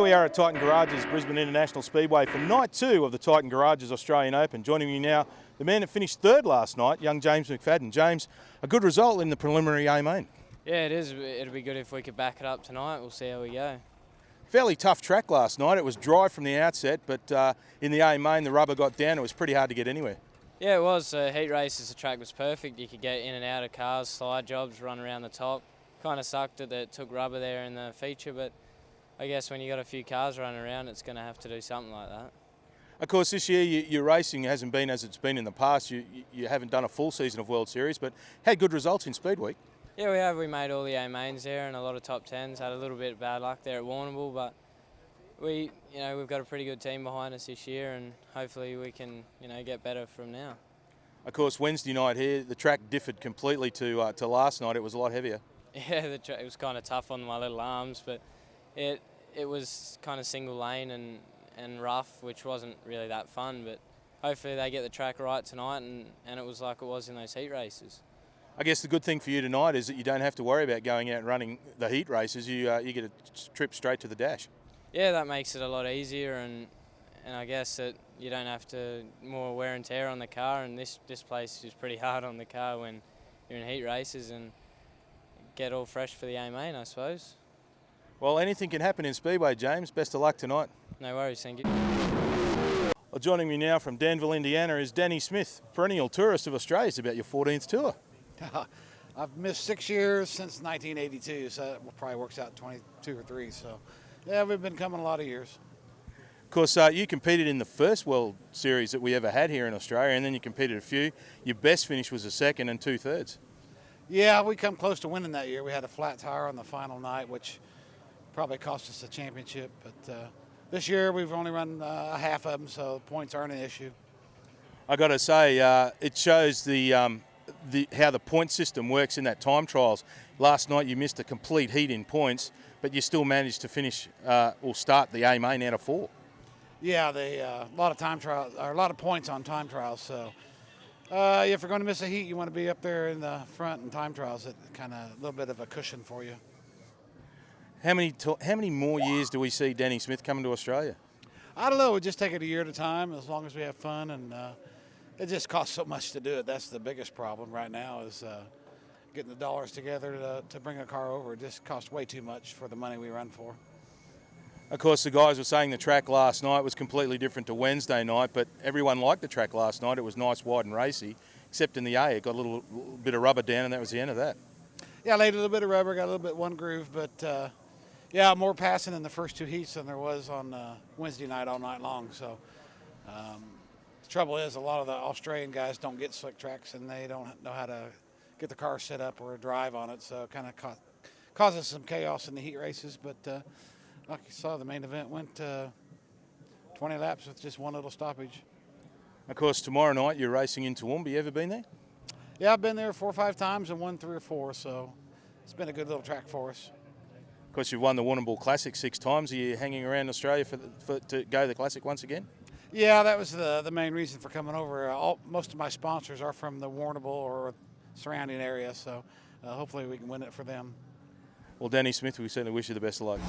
we are at Titan Garages, Brisbane International Speedway for night 2 of the Titan Garages Australian Open. Joining me now, the man that finished 3rd last night, young James McFadden. James, a good result in the preliminary A main. Yeah, it is. It'll be good if we could back it up tonight. We'll see how we go. Fairly tough track last night. It was dry from the outset, but in the A main, the rubber got down. It was pretty hard to get anywhere. Yeah, it was. Heat races, the track was perfect. You could get in and out of cars, slide jobs, run around the top. Kind of sucked that it took rubber there in the feature, but I guess when you got a few cars running around, it's going to have to do something like that. Of course, this year your racing hasn't been as it's been in the past. You haven't done a full season of World Series, but had good results in Speed Week. Yeah, we have. We made all the A mains there and a lot of top 10s. Had a little bit of bad luck there at Warrnambool, but we've got a pretty good team behind us this year, and hopefully we can, get better from now. Of course, Wednesday night here, the track differed completely to last night. It was a lot heavier. Yeah, it was kind of tough on my little arms, but it was kind of single lane and rough, which wasn't really that fun. But hopefully they get the track right tonight, and it was like it was in those heat races. I guess the good thing for you tonight is that you don't have to worry about going out and running the heat races. You get a trip straight to the dash. Yeah, that makes it a lot easier, and I guess that you don't have to more wear and tear on the car. And this place is pretty hard on the car when you're in heat races, and get all fresh for the A main, I suppose. Well, anything can happen in Speedway, James. Best of luck tonight. No worries, thank you. Well, joining me now from Danville, Indiana, is Danny Smith, perennial tourist of Australia. It's about your 14th tour. I've missed 6 years since 1982, so that probably works out 22 or 3. So, yeah, we've been coming a lot of years. Of course, you competed in the first World Series that we ever had here in Australia, and then you competed a few. Your best finish was a 2nd and 2/3. Yeah, we come close to winning that year. We had a flat tire on the final night, which probably cost us the championship. But this year we've only run a half of them, so points aren't an issue. I got to say, it shows how the point system works in that time trials. Last night you missed a complete heat in points, but you still managed to finish or start the A main out of 4. Yeah, a lot of time trials, or a lot of points on time trials. So if you're going to miss a heat, you want to be up there in the front in time trials. It kind of a little bit of a cushion for you. How many more years do we see Danny Smith coming to Australia? I don't know. We just take it a year at a time, as long as we have fun, and it just costs so much to do it. That's the biggest problem right now is getting the dollars together to bring a car over. It just costs way too much for the money we run for. Of course, the guys were saying the track last night was completely different to Wednesday night, but everyone liked the track last night. It was nice, wide and racy, except in the A. It got a little bit of rubber down, and that was the end of that. Yeah, I laid a little bit of rubber, got a little bit one groove, but yeah, more passing in the first 2 heats than there was on Wednesday night all night long. So the trouble is a lot of the Australian guys don't get slick tracks, and they don't know how to get the car set up or drive on it, so it kind of causes some chaos in the heat races. But like you saw, the main event went 20 laps with just one little stoppage. Of course, tomorrow night you're racing in Toowoomba. You ever been there? Yeah, I've been there 4 or 5 times and won 3 or 4, so it's been a good little track for us. Of course, you've won the Warrnambool Classic 6 times. Are you hanging around Australia to go the Classic once again? Yeah, that was the main reason for coming over. Most of my sponsors are from the Warrnambool or surrounding area, so hopefully we can win it for them. Well, Danny Smith, we certainly wish you the best of luck.